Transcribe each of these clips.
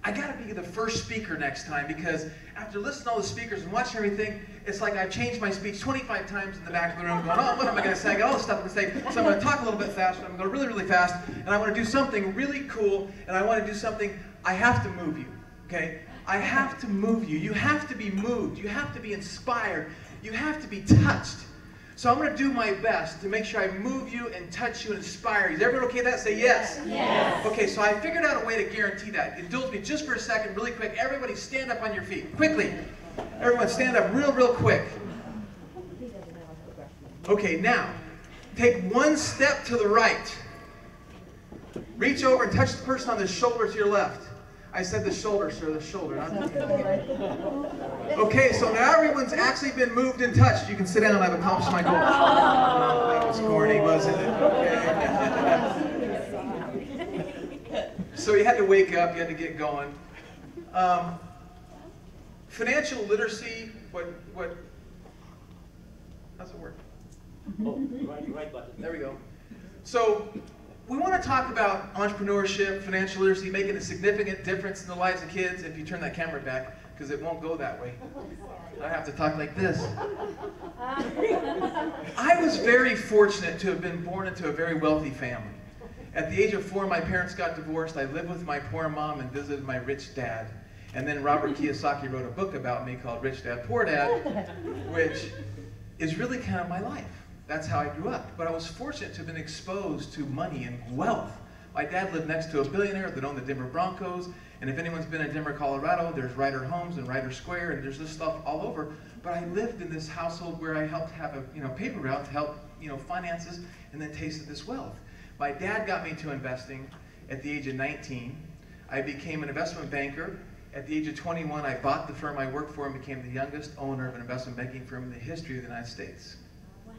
I gotta be the first speaker next time, because after listening to all the speakers and watching everything, it's like I've changed my speech 25 times in the back of the room going, oh, what am I gonna say? I got all this stuff to say. So I'm gonna talk a little bit faster, I'm gonna go really, really fast, and I wanna do something really cool, and I wanna do something, I have to move you, okay? I have to move you. You have to be moved. You have to be inspired. You have to be touched. So I'm going to do my best to make sure I move you and touch you and inspire you. Is everyone okay with that? Say yes. Yes. Okay, so I figured out a way to guarantee that. Indulge me just for a second, really quick. Everybody stand up on your feet, quickly. Everyone stand up real, real quick. Okay, now, take one step to the right. Reach over and touch the person on the shoulder to your left. I said the shoulder, sir, the shoulder. Okay, so now everyone's actually been moved and touched. You can sit down. I've accomplished my goal. Oh, that was corny, wasn't it? Okay. So you had to wake up. You had to get going. Financial literacy. How's it work? Oh, right button. There we go. So we want to talk about entrepreneurship, financial literacy, making a significant difference in the lives of kids. If you turn that camera back, because it won't go that way. I have to talk like this. I was very fortunate to have been born into a very wealthy family. At the age of 4, my parents got divorced. I lived with my poor mom and visited my rich dad. And then Robert Kiyosaki wrote a book about me called Rich Dad, Poor Dad, which is really kind of my life. That's how I grew up. But I was fortunate to have been exposed to money and wealth. My dad lived next to a billionaire that owned the Denver Broncos. And if anyone's been in Denver, Colorado, there's Ryder Homes and Ryder Square, and there's this stuff all over. But I lived in this household where I helped have a paper route to help finances, and then tasted this wealth. My dad got me to investing at the age of 19. I became an investment banker. At the age of 21, I bought the firm I worked for and became the youngest owner of an investment banking firm in the history of the United States.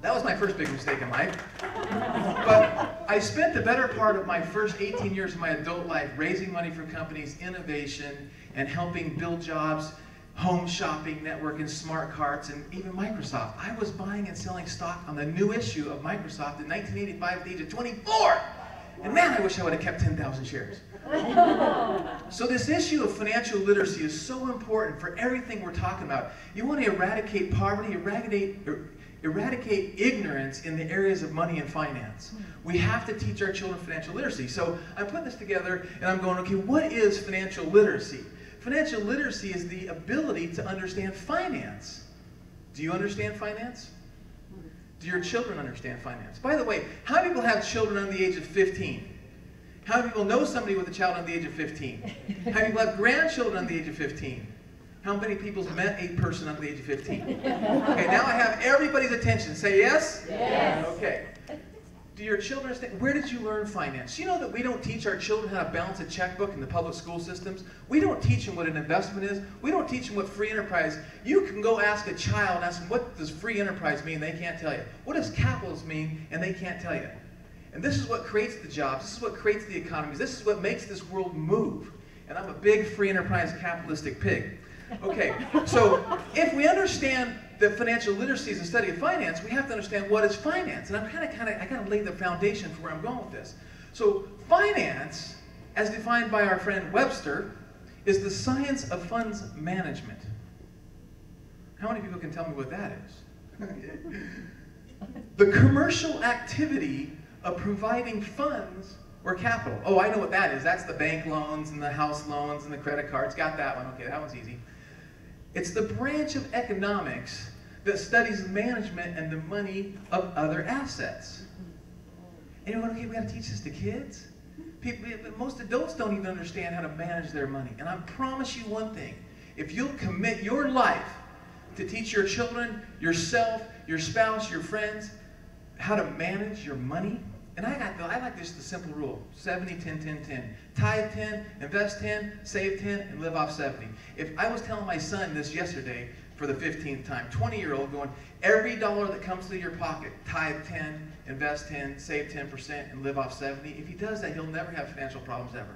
That was my first big mistake in life. But I spent the better part of my first 18 years of my adult life raising money for companies, innovation, and helping build jobs, home shopping, networking, smart carts, and even Microsoft. I was buying and selling stock on the new issue of Microsoft in 1985 at the age of 24. And man, I wish I would have kept 10,000 shares. So this issue of financial literacy is so important for everything we're talking about. You want to eradicate poverty, eradicate ignorance in the areas of money and finance. We have to teach our children financial literacy. So I'm putting this together and I'm going, okay, what is financial literacy? Financial literacy is the ability to understand finance. Do you understand finance? Do your children understand finance? By the way, how many people have children under the age of 15? How many people know somebody with a child under the age of 15? How many people have grandchildren under the age of 15? How many people's met a person under the age of 15? Okay, now I have everybody's attention. Say yes? Yes. Okay. Do your children understand? Where did you learn finance? You know that we don't teach our children how to balance a checkbook in the public school systems? We don't teach them what an investment is. We don't teach them what free enterprise. You can go ask a child, ask them, what does free enterprise mean? They can't tell you. What does capitalism mean? And they can't tell you. And this is what creates the jobs. This is what creates the economies. This is what makes this world move. And I'm a big free enterprise capitalistic pig. Okay, so if we understand that financial literacy is a study of finance, we have to understand what is finance. And I gotta lay the foundation for where I'm going with this. So finance, as defined by our friend Webster, is the science of funds management. How many people can tell me what that is? The commercial activity of providing funds or capital. Oh, I know what that is. That's the bank loans and the house loans and the credit cards. Got that one. Okay, that one's easy. It's the branch of economics that studies management and the money of other assets. And you're going, okay, we got to teach this to kids? Most adults don't even understand how to manage their money. And I promise you one thing. If you'll commit your life to teach your children, yourself, your spouse, your friends, how to manage your money, and I like this, the simple rule, 70, 10, 10, 10. Tithe 10, invest 10, save 10, and live off 70. If I was telling my son this yesterday for the 15th time, 20-year-old going, every dollar that comes through your pocket, tithe 10, invest 10, save 10%, and live off 70. If he does that, he'll never have financial problems ever.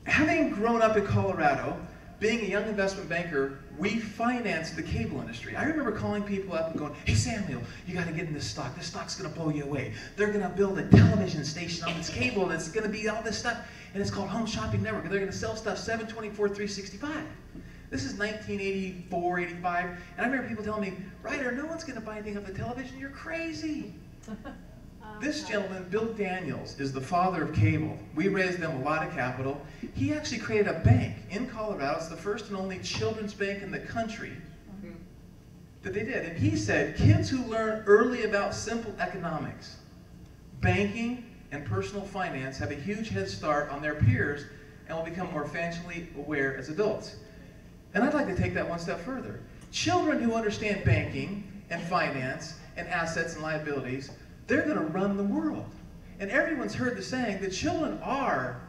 Having grown up in Colorado, being a young investment banker, we financed the cable industry. I remember calling people up and going, hey Samuel, you got to get in this stock. This stock's going to blow you away. They're going to build a television station on this cable and it's going to be all this stuff. And it's called Home Shopping Network. And they're going to sell stuff 7/24/365. This is 1984, 85. And I remember people telling me, Ryder, no one's going to buy anything off the television. You're crazy. This gentleman, Bill Daniels, is the father of cable. We raised them a lot of capital. He actually created a bank in Colorado. It's the first and only children's bank in the country that they did. And he said, kids who learn early about simple economics, banking, and personal finance have a huge head start on their peers and will become more financially aware as adults. And I'd like to take that one step further. Children who understand banking and finance and assets and liabilities, they're going to run the world. And everyone's heard the saying that children are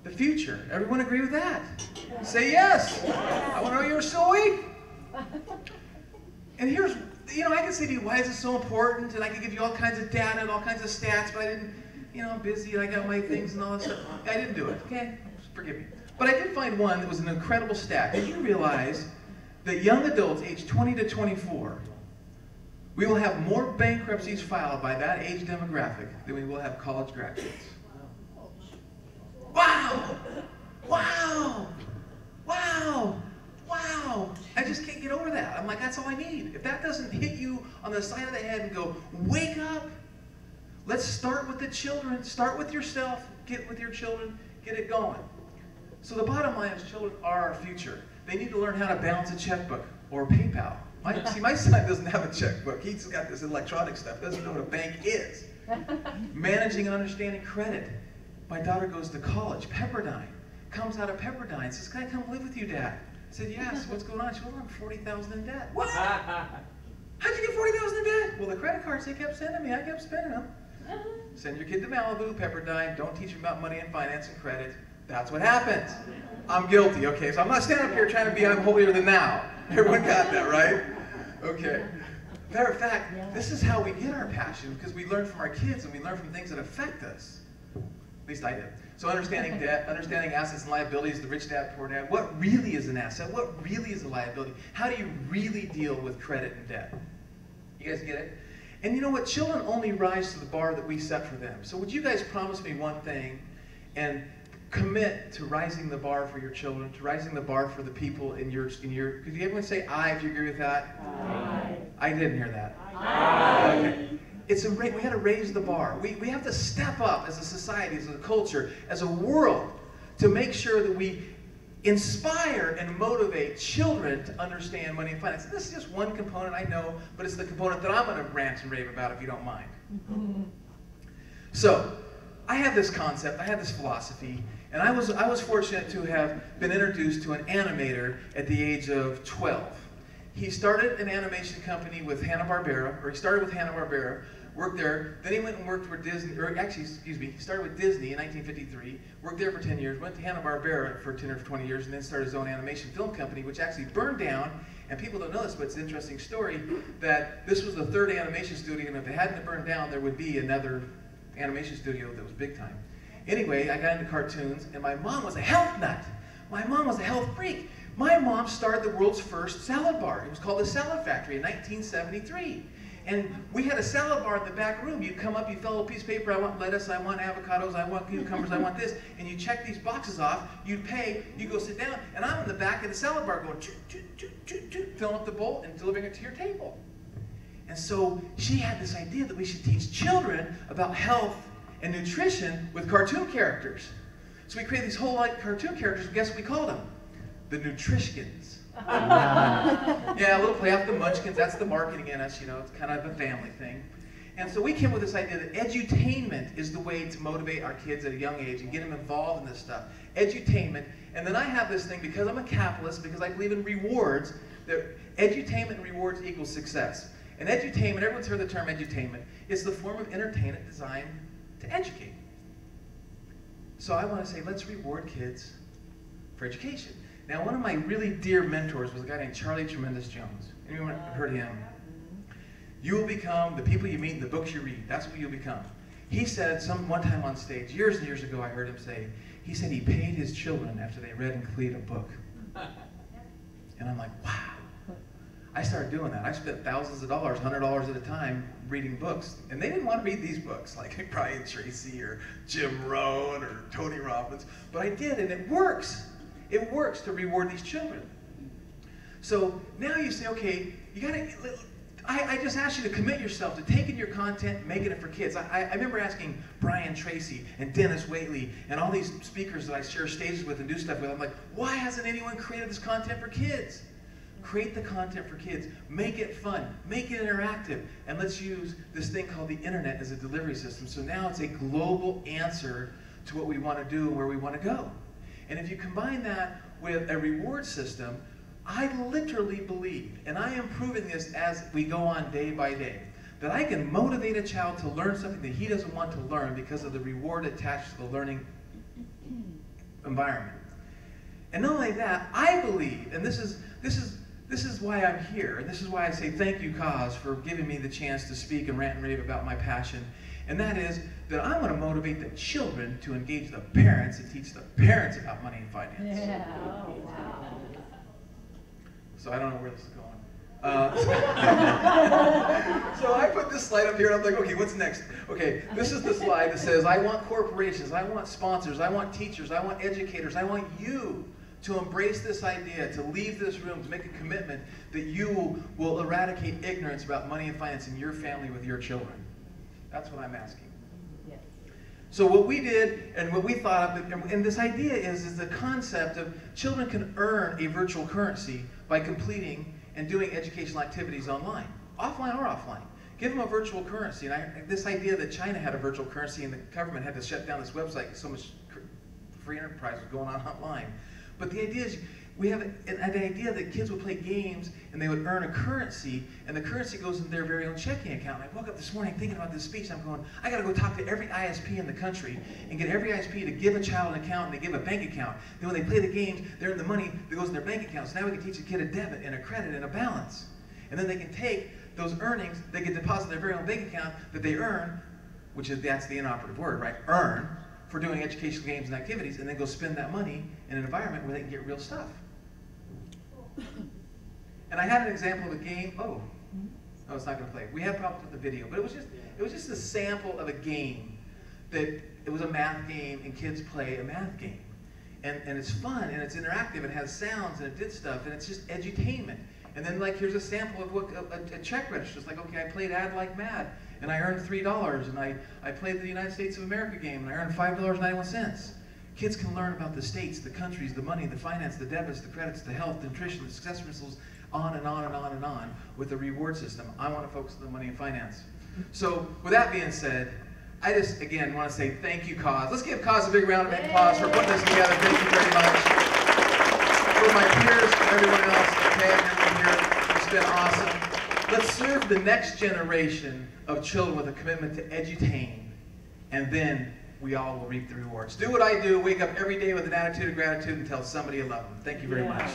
the future. Everyone agree with that? Say yes. I want to know you're so weak. And here's, I can say to you, why is this so important? And I can give you all kinds of data and all kinds of stats, but I didn't, I'm busy and I got my things and all that stuff. I didn't do it, okay? Forgive me. But I did find one that was an incredible stat. Did you realize that young adults aged 20 to 24, we will have more bankruptcies filed by that age demographic than we will have college graduates? Wow! Wow! Wow! Wow! I just can't get over that. I'm like, that's all I need. If that doesn't hit you on the side of the head and go, wake up! Let's start with the children. Start with yourself. Get with your children. Get it going. So the bottom line is children are our future. They need to learn how to balance a checkbook or PayPal. My son doesn't have a checkbook. He's got this electronic stuff. Doesn't know what a bank is. Managing and understanding credit. My daughter goes to college, Pepperdine. Comes out of Pepperdine. Says, can I come live with you, Dad? I said, yes. What's going on? She goes, I'm 40,000 in debt. What? How'd you get 40,000 in debt? Well, the credit cards they kept sending me, I kept spending them. Send your kid to Malibu, Pepperdine. Don't teach him about money and finance and credit. That's what happens. I'm guilty, okay? So I'm not standing up here trying to be I'm holier than thou. Everyone got that, right? Okay. Matter of fact, this is how we get our passion, because we learn from our kids and we learn from things that affect us. At least I did. So understanding debt, understanding assets and liabilities, the rich dad, poor dad. What really is an asset? What really is a liability? How do you really deal with credit and debt? You guys get it? And you know what? Children only rise to the bar that we set for them. So would you guys promise me one thing and commit to rising the bar for your children, to rising the bar for the people in your, could you everyone say aye if you agree with that? Aye. I didn't hear that. Aye. Okay. We got to raise the bar. We have to step up as a society, as a culture, as a world, to make sure that we inspire and motivate children to understand money and finance. And this is just one component, I know, but it's the component that I'm going to rant and rave about if you don't mind. So, I have this concept, I have this philosophy, and I was fortunate to have been introduced to an animator at the age of 12. He started an animation company with Hanna-Barbera, or he started with Hanna-Barbera, worked there, then he went and worked for Disney, or actually, excuse me, he started with Disney in 1953, worked there for 10 years, went to Hanna-Barbera for 10 or 20 years, and then started his own animation film company, which actually burned down, and people don't know this, but it's an interesting story, that this was the third animation studio, and if it hadn't burned down, there would be another animation studio that was big time. Anyway, I got into cartoons, and my mom was a health nut. My mom was a health freak. My mom started the world's first salad bar. It was called the Salad Factory in 1973. And we had a salad bar in the back room. You'd come up, you fill a piece of paper, I want lettuce, I want avocados, I want cucumbers, I want this, and you check these boxes off, you'd pay, you go sit down, and I'm in the back of the salad bar going, choo, choo, choo, choo, choo, filling up the bowl and delivering it to your table. And so she had this idea that we should teach children about health and nutrition with cartoon characters. So we created these whole cartoon characters, and guess what we called them? The Nutrishkins. Yeah, a little play off the Munchkins, that's the marketing in us, it's kind of a family thing. And so we came with this idea that edutainment is the way to motivate our kids at a young age and get them involved in this stuff. Edutainment, and then I have this thing, because I'm a capitalist, because I believe in rewards, that edutainment and rewards equals success. And edutainment, everyone's heard the term edutainment, is the form of entertainment designed to educate. So I want to say, let's reward kids for education. Now, one of my really dear mentors was a guy named Charlie Tremendous Jones. Anyone heard of him? You will become the people you meet in the books you read. That's what you'll become. He said one time on stage, years and years ago, I heard him say, he said he paid his children after they read and completed a book. And I'm like, wow. I started doing that. I spent thousands of dollars, $100 at a time, reading books. And they didn't want to read these books, like Brian Tracy or Jim Rohn or Tony Robbins. But I did, and it works. It works to reward these children. So now you say, okay, you got to... I just asked you to commit yourself to taking your content and making it for kids. I remember asking Brian Tracy and Dennis Waitley and all these speakers that I share stages with and do stuff with. I'm like, why hasn't anyone created this content for kids? Create the content for kids. Make it fun. Make it interactive. And let's use this thing called the internet as a delivery system. So now it's a global answer to what we want to do and where we want to go. And if you combine that with a reward system, I literally believe, and I am proving this as we go on day by day, that I can motivate a child to learn something that he doesn't want to learn because of the reward attached to the learning environment. And not only that, I believe, and this is why I'm here, and this is why I say thank you, Kaz, for giving me the chance to speak and rant and rave about my passion, and that is that I want to motivate the children to engage the parents and teach the parents about money and finance. Yeah. Oh, wow. So I don't know where this is going. So I put this slide up here and I'm like, okay, what's next? Okay, this is the slide that says, I want corporations, I want sponsors, I want teachers, I want educators, I want you to embrace this idea, to leave this room, to make a commitment that you will eradicate ignorance about money and finance in your family with your children. That's what I'm asking. So what we did and what we thought of, and this idea is the concept of children can earn a virtual currency by completing and doing educational activities online, offline or offline. Give them a virtual currency. And this idea that China had a virtual currency and the government had to shut down this website because so much free enterprise was going on online. But the idea is, we have an idea that kids would play games and they would earn a currency, and the currency goes in their very own checking account. And I woke up this morning thinking about this speech, and I'm going, I gotta go talk to every ISP in the country and get every ISP to give a child an account and they give a bank account. Then when they play the games, they earn the money that goes in their bank account. So now we can teach a kid a debit and a credit and a balance. And then they can take those earnings, they can deposit in their very own bank account that they earn, that's the inoperative word, right? Earn, for doing educational games and activities, and then go spend that money in an environment where they can get real stuff. And I had an example of a game. Oh, it's not going to play. We have problems with the video, but it was just a sample of a game that it was a math game, and kids play a math game, and it's fun and it's interactive. It has sounds and it did stuff, and it's just edutainment. And then like here's a sample of what a check register. It's like, okay, I played Ad Like Mad, and I earned $3, and I played the United States of America game, and I earned $5.91. Kids can learn about the states, the countries, the money, the finance, the debits, the credits, the health, the nutrition, the success principles, on and on and on and on with a reward system. I want to focus on the money and finance. So with that being said, I just, again, want to say thank you, Kaz. Let's give Kaz a big round of applause for putting this together. Thank you very much. For my peers and everyone else, okay, everyone here, it's been awesome. Let's serve the next generation of children with a commitment to edutain, and then we all will reap the rewards. Do what I do, wake up every day with an attitude of gratitude and tell somebody you love them. Thank you very much.